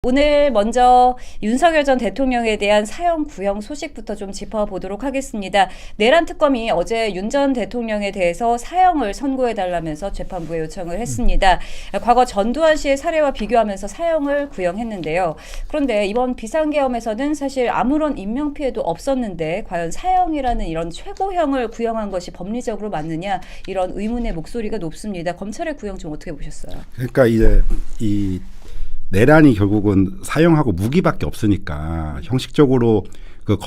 오늘 먼저 윤석열 전 대통령에 대한 사형 구형 소식부터 좀 짚어보도록 하겠습니다. 내란 특검이 어제 윤 전 대통령에 대해서 사형을 선고해달라면서 재판부에 요청을 했습니다. 과거 전두환 씨의 사례와 비교하면서 사형을 구형했는데요. 그런데 이번 비상계엄에서는 사실 아무런 인명피해도 없었는데 과연 사형이라는 이런 최고형을 구형한 것이 법리적으로 맞느냐, 이런 의문의 목소리가 높습니다. 검찰의 구형 좀 어떻게 보셨어요? 그러니까 이제 이 내란이 결국은 사형하고 무기밖에 없으니까 형식적으로 그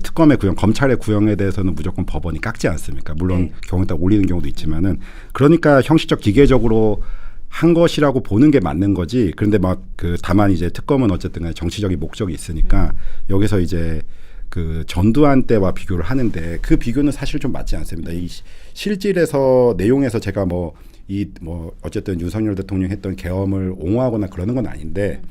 특검의 구형, 검찰의 구형에 대해서는 무조건 법원이 깎지 않습니까? 물론 경우에 따라 올리는 경우도 있지만은, 그러니까 형식적 기계적으로 한 것이라고 보는 게 맞는 거지. 그런데 막 다만 이제 특검은 어쨌든 간에 정치적인 목적이 있으니까 여기서 이제 그 전두환 때와 비교를 하는데 그 비교는 사실 좀 맞지 않습니다. 이 실질에서 내용에서 제가 어쨌든 윤석열 대통령 했던 계엄을 옹호하거나 그러는 건 아닌데,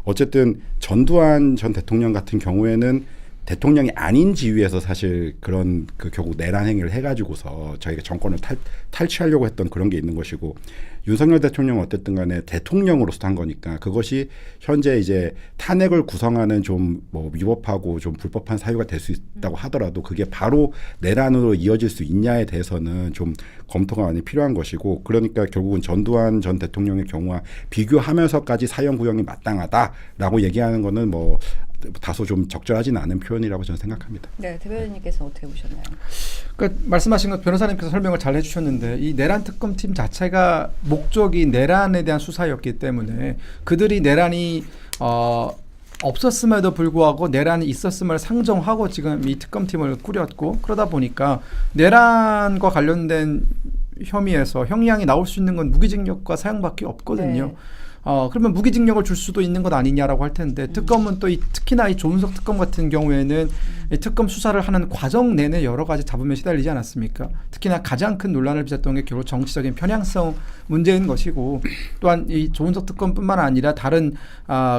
어쨌든 전두환 전 대통령 같은 경우에는 대통령이 아닌 지위에서 사실 그런 결국 내란 행위를 해가지고서 저희가 정권을 탈취하려고 했던 그런 게 있는 것이고, 윤석열 대통령은 어쨌든 간에 대통령으로서 한 거니까 그것이 현재 이제 탄핵을 구성하는 좀 위법하고 좀 불법한 사유가 될 수 있다고 하더라도 그게 바로 내란으로 이어질 수 있냐에 대해서는 좀 검토가 많이 필요한 것이고, 그러니까 결국은 전두환 전 대통령의 경우와 비교하면서까지 사형 구형이 마땅하다라고 얘기하는 거는 다소 좀 적절하지는 않은 표현이라고 저는 생각합니다. 네, 대변인님께서 어떻게 보셨나요? 그러니까 말씀하신 것 변호사님께서 설명을 잘 해주셨는데, 이 내란 특검팀 자체가 목적이 내란에 대한 수사였기 때문에 그들이 내란이 없었음에도 불구하고 내란이 있었음을 상정하고 지금 이 특검팀을 꾸렸고, 그러다 보니까 내란과 관련된 혐의에서 형량이 나올 수 있는 건 무기징역과 사형밖에 없거든요. 네. 그러면 무기징역을 줄 수도 있는 것 아니냐라고 할 텐데, 특검은 또 특히나 이 조은석 특검 같은 경우에는 이 특검 수사를 하는 과정 내내 여러 가지 잡음에 시달리지 않았습니까? 특히나 가장 큰 논란을 빚었던 게 결국 정치적인 편향성 문제인 것이고, 또한 이 조은석 특검뿐만 아니라 다른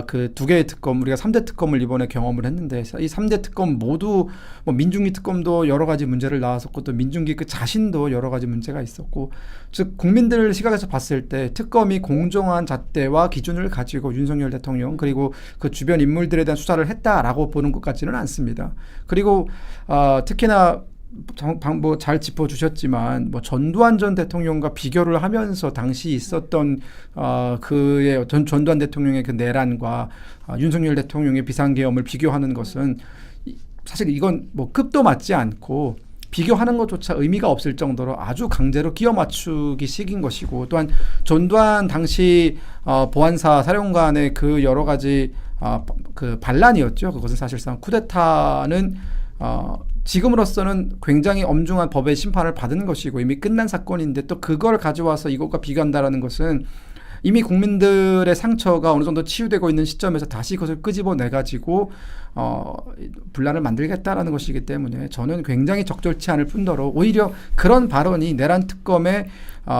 그 두 개의 특검, 우리가 3대 특검을 이번에 경험을 했는데, 이 3대 특검 모두 민중기 특검도 여러 가지 문제를 낳았었고, 또 민중기 그 자신도 여러 가지 문제가 있었고, 즉 국민들 시각에서 봤을 때 특검이 공정한 잣대와 기준을 가지고 윤석열 대통령 그리고 그 주변 인물들에 대한 수사를 했다라고 보는 것 같지는 않습니다. 그리고 특히나 잘 짚어주셨지만 전두환 전 대통령과 비교를 하면서 당시 있었던 그의 전두환 대통령의 그 내란과 윤석열 대통령의 비상계엄을 비교하는 것은 사실 이건 급도 맞지 않고 비교하는 것조차 의미가 없을 정도로 아주 강제로 끼워 맞추기 식인 것이고, 또한 전두환 당시 보안사 사령관의 그 여러 가지 그 반란이었죠. 그것은 사실상 쿠데타는 지금으로서는 굉장히 엄중한 법의 심판을 받은 것이고 이미 끝난 사건인데, 또 그걸 가져와서 이것과 비교한다라는 것은 이미 국민들의 상처가 어느 정도 치유되고 있는 시점에서 다시 그것을 끄집어내가지고 분란을 만들겠다라는 것이기 때문에 저는 굉장히 적절치 않을 뿐더러 오히려 그런 발언이 내란 특검의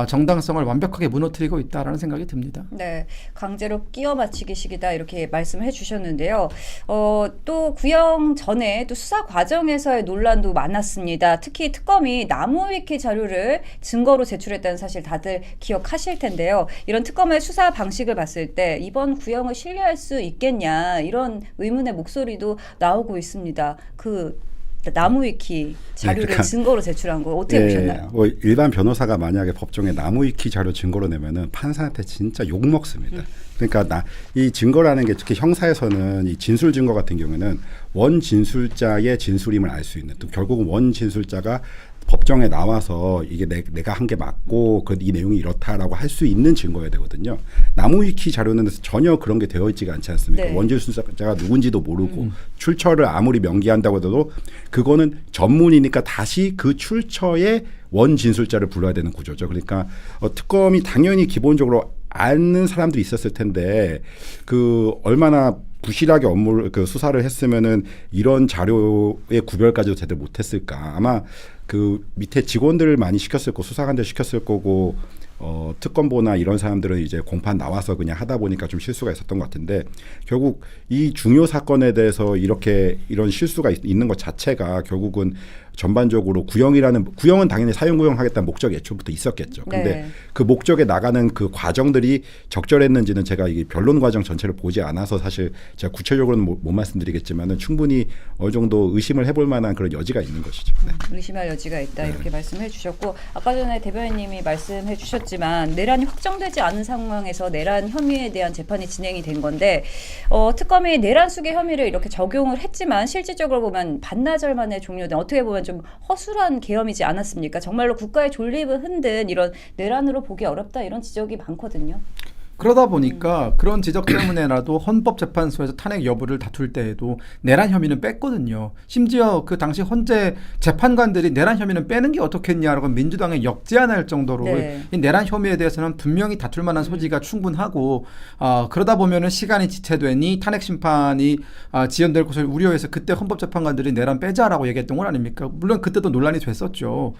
정당성을 완벽하게 무너뜨리고 있다라는 생각이 듭니다. 네, 강제로 끼워 맞추기식이다 이렇게 말씀해 주셨는데요. 또 구형 전에 또 수사 과정에서의 논란도 많았습니다. 특히 특검이 나무위키 자료를 증거로 제출했다는 사실 다들 기억하실 텐데요. 이런 특검의 수사 방식을 봤을 때 이번 구형을 신뢰할 수 있겠냐, 이런 의문의 목소리도 나오고 있습니다. 나무위키 자료를 증거로 제출한 거 어떻게 보셨나요? 일반 변호사가 만약에 법정에 나무위키 자료 증거로 내면은 판사한테 진짜 욕 먹습니다. 그러니까 이 증거라는 게 특히 형사에서는 이 진술 증거 같은 경우에는 원 진술자의 진술임을 알 수 있는, 또 결국은 원 진술자가 법정에 나와서 이게 내가 한 게 맞고 이 내용이 이렇다라고 할 수 있는 증거여야 되거든요. 나무위키 자료는 전혀 그런 게 되어 있지가 않지 않습니까? 네. 원진술자가 누군지도 모르고 출처를 아무리 명기한다고 해도 그거는 전문이니까 다시 그 출처의 원진술자를 불러야 되는 구조죠. 그러니까 특검이 당연히 기본적으로 아는 사람들이 있었을 텐데 얼마나 부실하게 업무를 수사를 했으면은 이런 자료의 구별까지도 제대로 못했을까. 아마 밑에 직원들을 많이 시켰을 거고 수사관들 시켰을 거고 특검보나 이런 사람들은 이제 공판 나와서 그냥 하다 보니까 좀 실수가 있었던 것 같은데, 결국 이 중요 사건에 대해서 이런 실수가 있는 것 자체가 결국은 전반적으로 구형은 당연히 사형 구형하겠다는 목적이 애초부터 있었겠죠. 근데 네. 그 목적에 나가는 그 과정들이 적절했는지는 제가 이 변론 과정 전체를 보지 않아서 사실 제가 구체적으로는 못 말씀드리겠지만은 충분히 어느 정도 의심을 해볼 만한 그런 여지가 있는 것이죠. 네. 의심할 여지가 있다 이렇게 말씀해 주셨고 아까 전에 대변인님이 말씀해 주셨지만 내란이 확정되지 않은 상황에서 내란 혐의에 대한 재판이 진행이 된 건데 특검이 내란 수계 혐의를 이렇게 적용을 했지만 실질적으로 보면 반나절 만에 종료된 어떻게 보면 좀 허술한 계엄이지 않았습니까? 정말로 국가의 존립을 흔든 이런 내란으로 보기 어렵다 이런 지적이 많거든요. 그러다 보니까 그런 지적 때문에라도 헌법재판소에서 탄핵 여부를 다툴 때에도 내란 혐의는 뺐거든요. 심지어 그 당시 헌재 재판관들이 내란 혐의는 빼는 게 어떻겠냐라고 민주당에 역제안할 정도로 네. 이 내란 혐의에 대해서는 분명히 다툴 만한 소지가 충분하고 그러다 보면은 시간이 지체되니 탄핵 심판이 지연될 것을 우려해서 그때 헌법재판관들이 내란 빼자라고 얘기했던 건 아닙니까? 물론 그때도 논란이 됐었죠.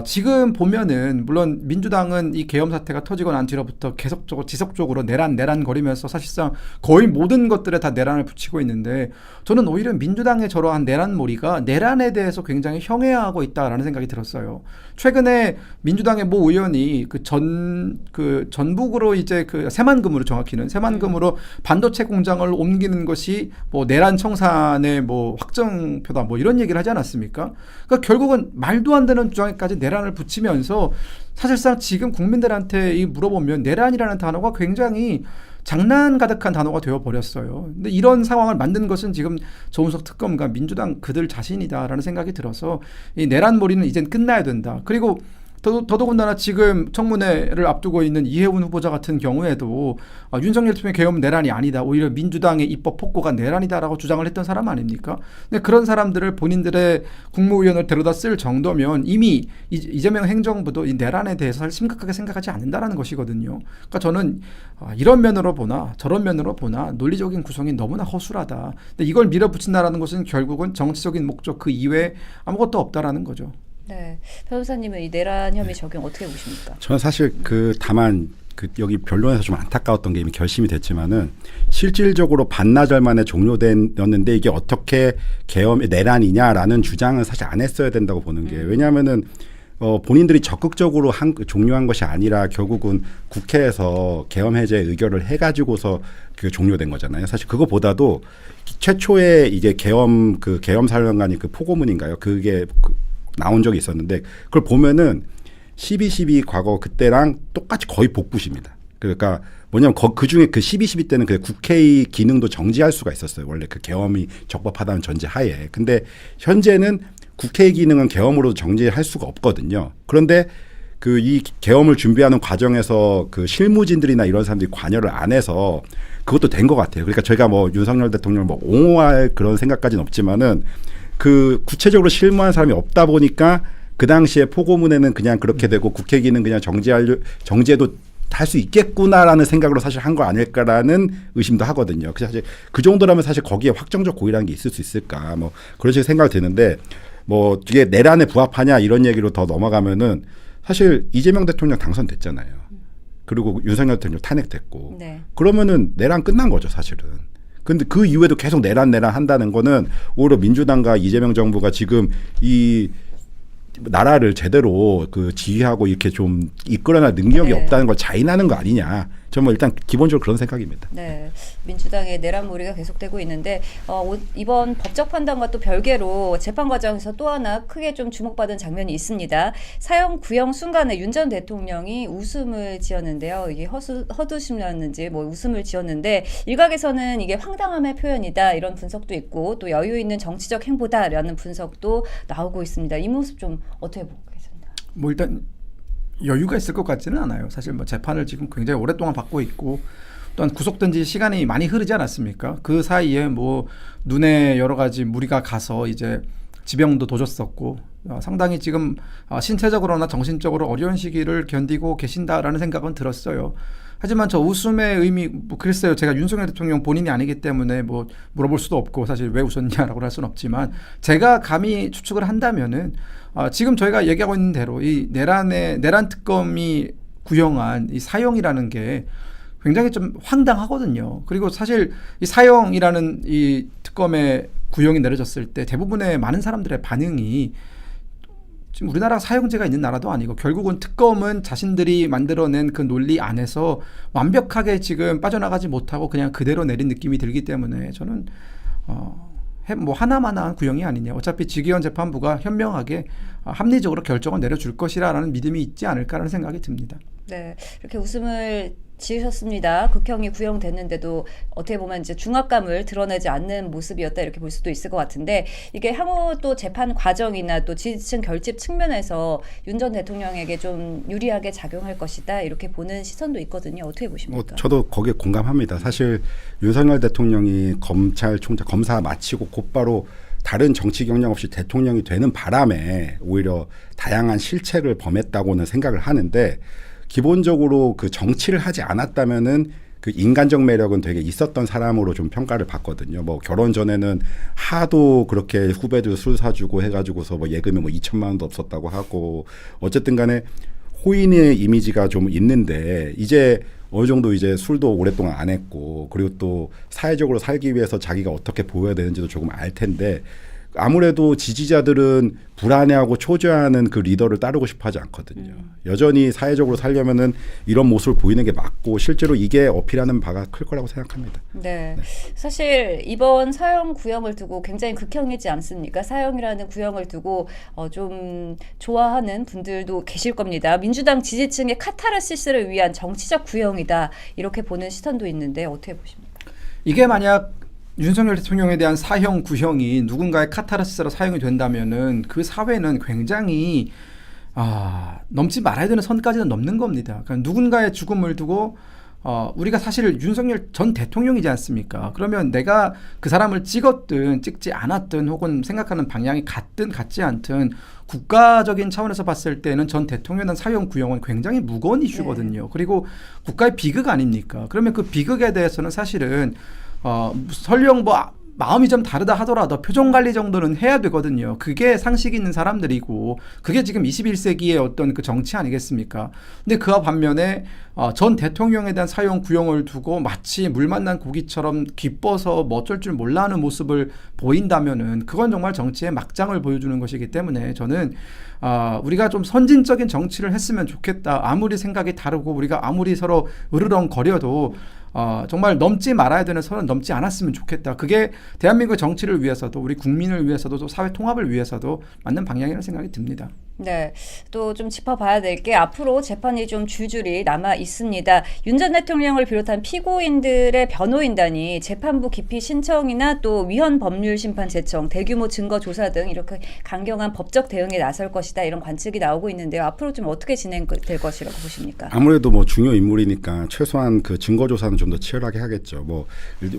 지금 보면은 물론 민주당은 이 계엄 사태가 터지고 난 뒤로부터 계속적으로 지속적으로 내란 거리면서 사실상 거의 모든 것들에 다 내란을 붙이고 있는데 저는 오히려 민주당의 저러한 내란몰이가 내란에 대해서 굉장히 형해하고 있다라는 생각이 들었어요. 최근에 민주당의 모 의원이 전북으로 이제 그 새만금으로 정확히는 새만금으로 반도체 공장을 옮기는 것이 뭐 내란 청산의 뭐 확정표다 뭐 이런 얘기를 하지 않았습니까? 그러니까 결국은 말도 안 되는 주장에까지 내란을 붙이면서 사실상 지금 국민들한테 물어보면 내란이라는 단어가 굉장히 장난 가득한 단어가 되어버렸어요. 근데 이런 상황을 만든 것은 지금 조은석 특검과 민주당 그들 자신이다라는 생각이 들어서 이 내란몰이는 이젠 끝나야 된다. 그리고 더더군다나 지금 청문회를 앞두고 있는 이해운 후보자 같은 경우에도 윤석열 대통령의 계엄 내란이 아니다. 오히려 민주당의 입법 폭거가 내란이다라고 주장을 했던 사람 아닙니까? 근데 그런 사람들을 본인들의 국무위원을 데려다 쓸 정도면 이미 이재명 행정부도 이 내란에 대해서 심각하게 생각하지 않는다라는 것이거든요. 그러니까 저는 이런 면으로 보나 저런 면으로 보나 논리적인 구성이 너무나 허술하다. 근데 이걸 밀어붙인다라는 것은 결국은 정치적인 목적 그 이외에 아무것도 없다라는 거죠. 네, 변호사님은 이 내란 혐의 적용 어떻게 보십니까? 저는 사실 다만 여기 변론에서 좀 안타까웠던 게 이미 결심이 됐지만은 실질적으로 반나절 만에 종료됐는데 이게 어떻게 계엄의 내란이냐라는 주장은 사실 안 했어야 된다고 보는 게 왜냐하면은 본인들이 적극적으로 종료한 것이 아니라 결국은 국회에서 계엄 해제 의결을 해가지고서 종료된 거잖아요. 사실 그거보다도 최초에 이게 계엄 사령관이 포고문인가요? 그게 나온 적이 있었는데 그걸 보면은 12.12 과거 그때랑 똑같이 거의 복붙입니다. 그러니까 뭐냐면 그 중에 그 12.12 때는 그 국회의 기능도 정지할 수가 있었어요. 원래 그 계엄이 적법하다는 전제 하에. 근데 현재는 국회의 기능은 계엄으로 정지할 수가 없거든요. 그런데 이 계엄을 준비하는 과정에서 그 실무진들이나 이런 사람들이 관여를 안 해서 그것도 된 것 같아요. 그러니까 저희가 윤석열 대통령을 옹호할 그런 생각까지는 없지만은 구체적으로 실무한 사람이 없다 보니까 그 당시에 포고문에는 그냥 그렇게 되고 국회 기능 그냥 정지해도 할 수 있겠구나라는 생각으로 사실 한 거 아닐까라는 의심도 하거든요. 사실 그 정도라면 사실 거기에 확정적 고의라는 게 있을 수 있을까 그런 식의 생각이 드는데 이게 내란에 부합하냐 이런 얘기로 더 넘어가면은 사실 이재명 대통령 당선됐잖아요. 그리고 윤석열 대통령 탄핵됐고 네. 그러면은 내란 끝난 거죠 사실은. 근데 그 이후에도 계속 내란 한다는 거는 오히려 민주당과 이재명 정부가 지금 이 나라를 제대로 지휘하고 이렇게 좀 이끌어낼 능력이 네. 없다는 걸 자인하는 거 아니냐. 저는 일단 기본적으로 그런 생각입니다. 네, 민주당의 내란몰이가 계속되고 있는데 이번 법적 판단과 또 별개로 재판 과정에서 또 하나 크게 좀 주목받은 장면이 있습니다. 사형 구형 순간에 윤 전 대통령이 웃음을 지었는데요. 이게 허드심이었는지 웃음을 지었는데 일각에서는 이게 황당함의 표현이다 이런 분석도 있고 또 여유 있는 정치적 행보다라는 분석도 나오고 있습니다. 이 모습 좀 어떻게 보고 계십니까? 일단 여유가 있을 것 같지는 않아요. 사실 재판을 지금 굉장히 오랫동안 받고 있고 또한 구속된 지 시간이 많이 흐르지 않았습니까? 그 사이에 눈에 여러 가지 무리가 가서 이제 지병도 도졌었고 상당히 지금 신체적으로나 정신적으로 어려운 시기를 견디고 계신다라는 생각은 들었어요. 하지만 저 웃음의 의미 글쎄요. 제가 윤석열 대통령 본인이 아니기 때문에 물어볼 수도 없고 사실 왜 웃었냐라고 할 수는 없지만 제가 감히 추측을 한다면은 지금 저희가 얘기하고 있는 대로 이 내란 특검이 구형한 이 사형이라는 게 굉장히 좀 황당하거든요. 그리고 사실 이 사형이라는 이 특검의 구형이 내려졌을 때 대부분의 많은 사람들의 반응이 지금 우리나라가 사형제가 있는 나라도 아니고 결국은 특검은 자신들이 만들어낸 그 논리 안에서 완벽하게 지금 빠져나가지 못하고 그냥 그대로 내린 느낌이 들기 때문에 저는 뭐 하나만한 구형이 아니냐. 어차피 지기현 재판부가 현명하게 합리적으로 결정을 내려줄 것이라는 믿음이 있지 않을까라는 생각이 듭니다. 네, 이렇게 웃음을 지으셨습니다. 극형이 구형됐는데도 어떻게 보면 이제 중압감을 드러내지 않는 모습이었다 이렇게 볼 수도 있을 것 같은데 이게 향후 또 재판 과정이나 또 지지층 결집 측면에서 윤 전 대통령에게 좀 유리하게 작용할 것이다 이렇게 보는 시선도 있거든요. 어떻게 보십니까? 저도 거기에 공감합니다. 사실 윤석열 대통령이 검찰총장 검사 마치고 곧바로 다른 정치 경력 없이 대통령이 되는 바람에 오히려 다양한 실책을 범했다고는 생각을 하는데 기본적으로 그 정치를 하지 않았다면은 그 인간적 매력은 되게 있었던 사람으로 좀 평가를 받거든요. 뭐 결혼 전에는 하도 그렇게 후배들 술 사주고 해가지고서 뭐 예금이 뭐 2천만 원도 없었다고 하고 어쨌든 간에 호인의 이미지가 좀 있는데 이제 어느 정도 이제 술도 오랫동안 안 했고 그리고 또 사회적으로 살기 위해서 자기가 어떻게 보여야 되는지도 조금 알 텐데 아무래도 지지자들은 불안해하고 초조해하는 그 리더를 따르고 싶어 하지 않거든요. 여전히 사회적으로 살려면은 이런 모습을 보이는 게 맞고 실제로 이게 어필하는 바가 클 거라고 생각합니다. 네. 사실 이번 사형 구형을 두고 굉장히 극형이지 않습니까? 사형이라는 구형을 두고 좀 좋아하는 분들도 계실 겁니다. 민주당 지지층의 카타르시스를 위한 정치적 구형이다. 이렇게 보는 시선도 있는데 어떻게 보십니까? 이게 만약 윤석열 대통령에 대한 사형 구형이 누군가의 카타르시스로 사용이 된다면은 그 사회는 굉장히 넘지 말아야 되는 선까지는 넘는 겁니다. 그러니까 누군가의 죽음을 두고 우리가 사실 윤석열 전 대통령이지 않습니까? 그러면 내가 그 사람을 찍었든 찍지 않았든 혹은 생각하는 방향이 같든 같지 않든 국가적인 차원에서 봤을 때는 전 대통령에 대한 사형 구형은 굉장히 무거운 이슈거든요. 그리고 국가의 비극 아닙니까? 그러면 그 비극에 대해서는 사실은 설령 뭐 마음이 좀 다르다 하더라도 표정 관리 정도는 해야 되거든요. 그게 상식 있는 사람들이고 그게 지금 21세기의 어떤 그 정치 아니겠습니까? 근데 그와 반면에 전 대통령에 대한 사형 구형을 두고 마치 물 만난 고기처럼 기뻐서 뭐 어쩔 줄 몰라 하는 모습을 보인다면은 그건 정말 정치의 막장을 보여주는 것이기 때문에 저는 우리가 좀 선진적인 정치를 했으면 좋겠다. 아무리 생각이 다르고 우리가 아무리 서로 으르렁거려도 정말 넘지 말아야 되는 선은 넘지 않았으면 좋겠다. 그게 대한민국 정치를 위해서도 우리 국민을 위해서도 또 사회 통합을 위해서도 맞는 방향이라는 생각이 듭니다. 네, 또 좀 짚어봐야 될 게 앞으로 재판이 좀 줄줄이 남아 있습니다. 윤 전 대통령을 비롯한 피고인들의 변호인단이 재판부 기피 신청이나 또 위헌 법률 심판 제청, 대규모 증거 조사 등 이렇게 강경한 법적 대응에 나설 것이다 이런 관측이 나오고 있는데요. 앞으로 좀 어떻게 진행될 것이라고 보십니까? 아무래도 뭐 중요 인물이니까 최소한 그 증거 조사는 좀 더 치열하게 하겠죠. 뭐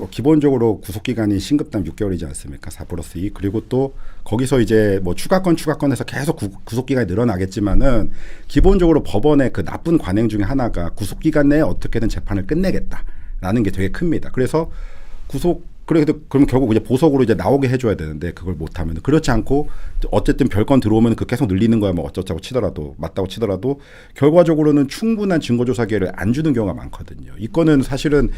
기본적으로 구속 기간이 신급당 6개월이지 않습니까? 4+2 그리고 또 거기서 이제 뭐 추가건에서 계속 구속 기간이 늘어나겠지만은 기본적으로 법원의 그 나쁜 관행 중에 하나가 구속 기간 내에 어떻게든 재판을 끝내겠다라는 게 되게 큽니다. 그래서 그럼 결국 이제 보석으로 이제 나오게 해줘야 되는데 그걸 못하면 그렇지 않고 어쨌든 별건 들어오면 그 계속 늘리는 거야 뭐 어쩌자고 치더라도 맞다고 치더라도 결과적으로는 충분한 증거조사 기회를 안 주는 경우가 많거든요. 이 건은 사실은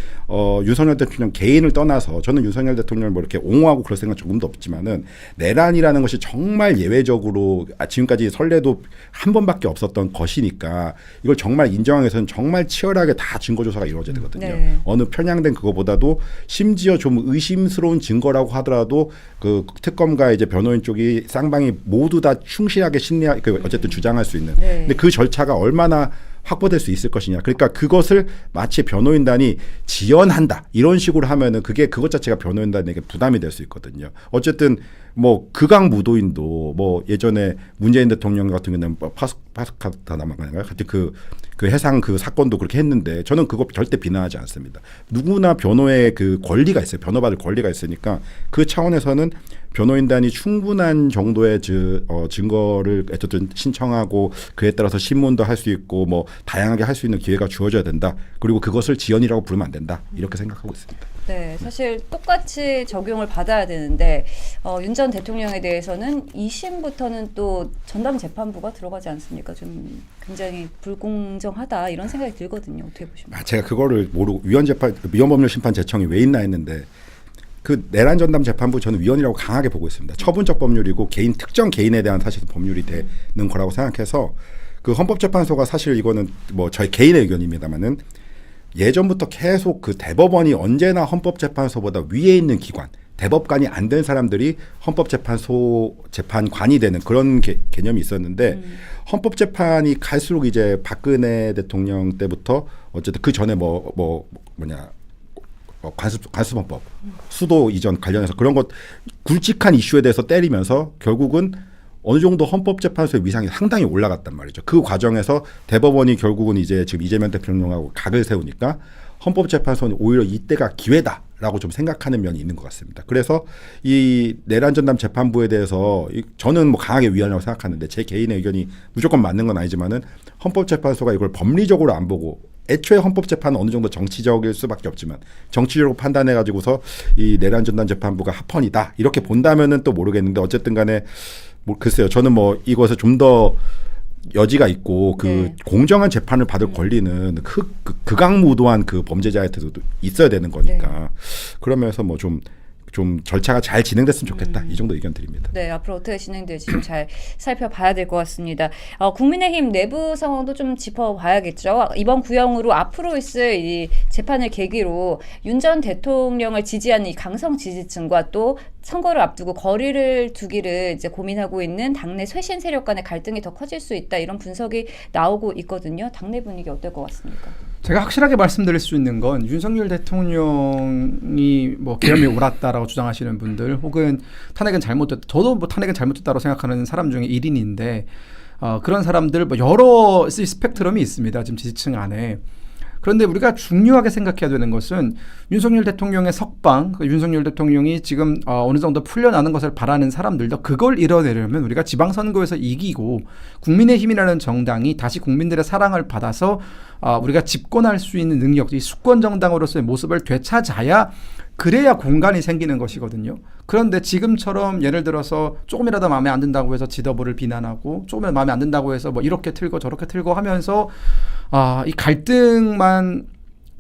윤석열 대통령 개인을 떠나서 저는 윤석열 대통령을 뭐 이렇게 옹호하고 그럴 생각 조금도 없지만은 내란이라는 것이 정말 예외적으로 지금까지 선례도 한 번밖에 없었던 것이니까 이걸 정말 인정하기 위해서는 정말 치열하게 다 증거조사가 이루어져야 되거든요. 네. 어느 편향된 그거보다도 심지어 좀 의심스러운 증거라고 하더라도 그 특검과 이제 변호인 쪽이 쌍방이 모두 다 충실하게 어쨌든 주장할 수 있는. 네. 근데 그 절차가 얼마나 확보될 수 있을 것이냐. 그러니까 그것을 마치 변호인단이 지연한다 이런 식으로 하면은 그것 자체가 변호인단에게 부담이 될 수 있거든요. 어쨌든 뭐 극악무도인도 뭐 예전에 문재인 대통령 같은 경우는 파스카다나마가 같은 그 해상 그 사건도 그렇게 했는데 저는 그거 절대 비난하지 않습니다. 누구나 변호의 그 권리가 있어요. 변호받을 권리가 있으니까 그 차원에서는 변호인단이 충분한 정도의 증거를 어쨌든 신청하고 그에 따라서 신문도 할 수 있고 뭐 다양하게 할 수 있는 기회가 주어져야 된다. 그리고 그것을 지연이라고 부르면 안 된다. 이렇게 생각하고 있습니다. 네, 사실 똑같이 적용을 받아야 되는데 윤 전 대통령에 대해서는 2심부터는 또 전담 재판부가 들어가지 않습니까? 좀 굉장히 불공정하다 이런 생각이 들거든요. 어떻게 보십니까? 제가 그거를 모르고 위헌 법률 심판 제청이 왜 있나 했는데 그 내란 전담 재판부 저는 위헌이라고 강하게 보고 있습니다. 처분적 법률이고 특정 개인에 대한 사실 법률이 되는 거라고 생각해서 그 헌법재판소가 사실 이거는 뭐 저희 개인의 의견입니다만은 예전부터 계속 그 대법원이 언제나 헌법재판소보다 위에 있는 기관, 대법관이 안 된 사람들이 헌법재판소 재판관이 되는 그런 개념이 있었는데 헌법재판이 갈수록 이제 박근혜 대통령 때부터 어쨌든 그 전에 관습헌법, 수도 이전 관련해서 그런 것 굵직한 이슈에 대해서 때리면서 결국은 어느 정도 헌법재판소의 위상이 상당히 올라갔단 말이죠. 그 과정에서 대법원이 결국은 이제 지금 이재명 대통령하고 각을 세우니까 헌법재판소는 오히려 이때가 기회다라고 좀 생각하는 면이 있는 것 같습니다. 그래서 이 내란 전담 재판부에 대해서 저는 뭐 강하게 위헌이라고 생각하는데 제 개인의 의견이 무조건 맞는 건 아니지만은 헌법재판소가 이걸 법리적으로 안 보고 애초에 헌법재판은 어느 정도 정치적일 수밖에 없지만 정치적으로 판단해가지고서 이 내란 전담 재판부가 합헌이다 이렇게 본다면은 또 모르겠는데 어쨌든 간에 글쎄요. 저는 뭐 이것에 좀 더 여지가 있고 공정한 재판을 받을 권리는 극악무도한 그 범죄자한테도 있어야 되는 거니까 그러면서 뭐 좀 절차가 잘 진행됐으면 좋겠다. 이 정도 의견 드립니다. 네, 앞으로 어떻게 진행될지 좀 잘 살펴봐야 될 것 같습니다. 국민의힘 내부 상황도 좀 짚어봐야겠죠. 이번 구형으로 앞으로 있을 이 재판을 계기로 윤 전 대통령을 지지하는 이 강성 지지층과 또 선거를 앞두고 거리를 두기를 이제 고민하고 있는 당내 쇄신 세력 간의 갈등이 더 커질 수 있다. 이런 분석이 나오고 있거든요. 당내 분위기 어떨 것 같습니까? 제가 확실하게 말씀드릴 수 있는 건 윤석열 대통령이 뭐 계엄이 옳았다라고 주장하시는 분들 혹은 탄핵은 잘못됐다. 저도 뭐 탄핵은 잘못됐다고 생각하는 사람 중에 1인인데 그런 사람들 뭐 여러 스펙트럼이 있습니다. 지금 지지층 안에. 그런데 우리가 중요하게 생각해야 되는 것은 윤석열 대통령의 석방, 윤석열 대통령이 지금 어느 정도 풀려나는 것을 바라는 사람들도 그걸 이뤄내려면 우리가 지방선거에서 이기고 국민의힘이라는 정당이 다시 국민들의 사랑을 받아서 우리가 집권할 수 있는 능력, 이 수권 정당으로서의 모습을 되찾아야 그래야 공간이 생기는 것이거든요. 그런데 지금처럼 예를 들어서 조금이라도 마음에 안 든다고 해서 지도부를 비난하고 조금이라도 마음에 안 든다고 해서 뭐 이렇게 틀고 저렇게 틀고 하면서 이 갈등만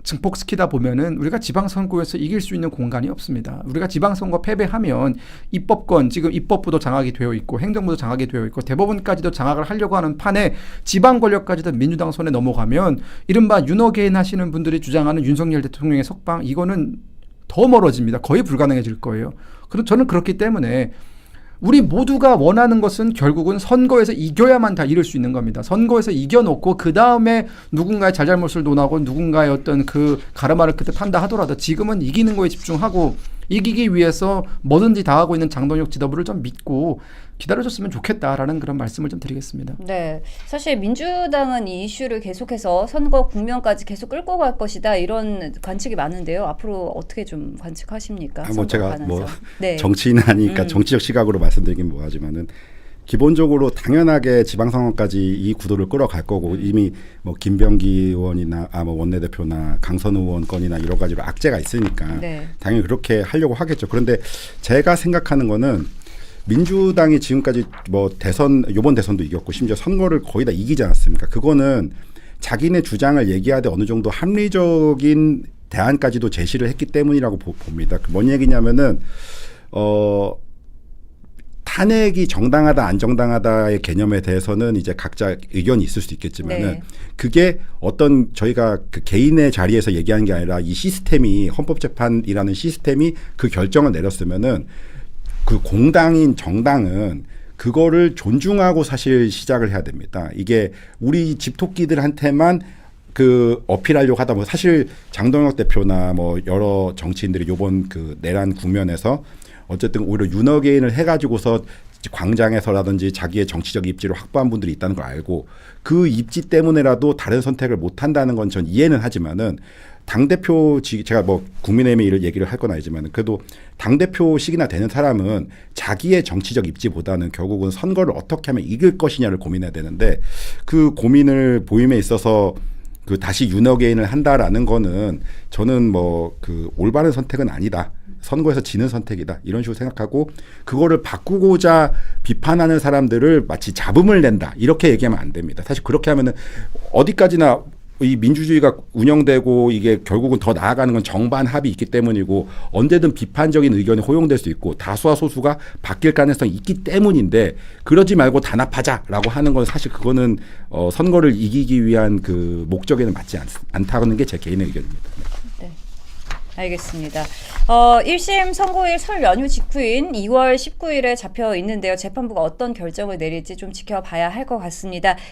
증폭시키다 보면은 우리가 지방선거에서 이길 수 있는 공간이 없습니다. 우리가 지방선거 패배하면 입법권, 지금 입법부도 장악이 되어 있고 행정부도 장악이 되어 있고 대법원까지도 장악을 하려고 하는 판에 지방 권력까지도 민주당 손에 넘어가면 이른바 윤호개인 하시는 분들이 주장하는 윤석열 대통령의 석방 이거는 더 멀어집니다. 거의 불가능해질 거예요. 그래서 저는 그렇기 때문에 우리 모두가 원하는 것은 결국은 선거에서 이겨야만 다 이룰 수 있는 겁니다. 선거에서 이겨놓고 그 다음에 누군가의 잘잘못을 논하고 누군가의 어떤 그 가르마를 그때 판다 하더라도 지금은 이기는 거에 집중하고 이기기 위해서 뭐든지 다 하고 있는 장동혁 지도부를 좀 믿고 기다려줬으면 좋겠다라는 그런 말씀을 좀 드리겠습니다. 네, 사실 민주당은 이 이슈를 계속해서 선거 국면까지 계속 끌고 갈 것이다 이런 관측이 많은데요. 앞으로 어떻게 좀 관측하십니까? 뭐 제가 관해서. 뭐 정치인 아니니까 정치적 시각으로 말씀드리긴 뭐하지만은 기본적으로 당연하게 지방선거까지 이 구도를 끌어갈 거고 이미 뭐 김병기 의원이나 뭐 원내대표나 강선 의원 건이나 여러 가지로 악재가 있으니까 당연히 그렇게 하려고 하겠죠. 그런데 제가 생각하는 거는 민주당이 지금까지 뭐 이번 대선도 이겼고 심지어 선거를 거의 다 이기지 않았습니까? 그거는 자기네 주장을 얘기하되 어느 정도 합리적인 대안까지도 제시를 했기 때문이라고 봅니다. 뭔 얘기냐면은 탄핵이 정당하다 안 정당하다의 개념에 대해서는 이제 각자 의견이 있을 수 있겠지만은 그게 어떤 저희가 그 개인의 자리에서 얘기하는 게 아니라 이 시스템이 헌법재판이라는 시스템이 그 결정을 내렸으면은 그 공당인 정당은 그거를 존중하고 사실 시작을 해야 됩니다. 이게 우리 집토끼들한테만 그 어필하려고 하다 보면 사실 장동혁 대표나 뭐 여러 정치인들이 요번 그 내란 국면에서 어쨌든 오히려 윤어게인을 해가지고서 광장에서라든지 자기의 정치적 입지를 확보한 분들이 있다는 걸 알고 그 입지 때문에라도 다른 선택을 못 한다는 건 전 이해는 하지만은 당대표 제가 뭐 국민의힘의 일을 얘기를 할 건 아니지만 그래도 당대표식이나 되는 사람은 자기의 정치적 입지보다는 결국은 선거를 어떻게 하면 이길 것이냐를 고민해야 되는데 그 고민을 보임에 있어서 그 다시 윤어게인을 한다라는 거는 저는 뭐 그 올바른 선택은 아니다. 선거에서 지는 선택이다. 이런 식으로 생각하고 그거를 바꾸고자 비판하는 사람들을 마치 잡음을 낸다. 이렇게 얘기하면 안 됩니다. 사실 그렇게 하면은 어디까지나 이 민주주의가 운영되고 이게 결국은 더 나아가는 건 정반 합이 있기 때문이고 언제든 비판적인 의견이 호용될 수 있고 다수와 소수가 바뀔 가능성이 있기 때문인데 그러지 말고 단합하자라고 하는 건 사실 그거는 선거를 이기기 위한 그 목적에는 맞지 않다는 게 제 개인의 의견입니다. 네. 알겠습니다. 1심 선고일 설 연휴 직후인 2월 19일에 잡혀 있는데요. 재판부가 어떤 결정을 내릴지 좀 지켜봐야 할 것 같습니다.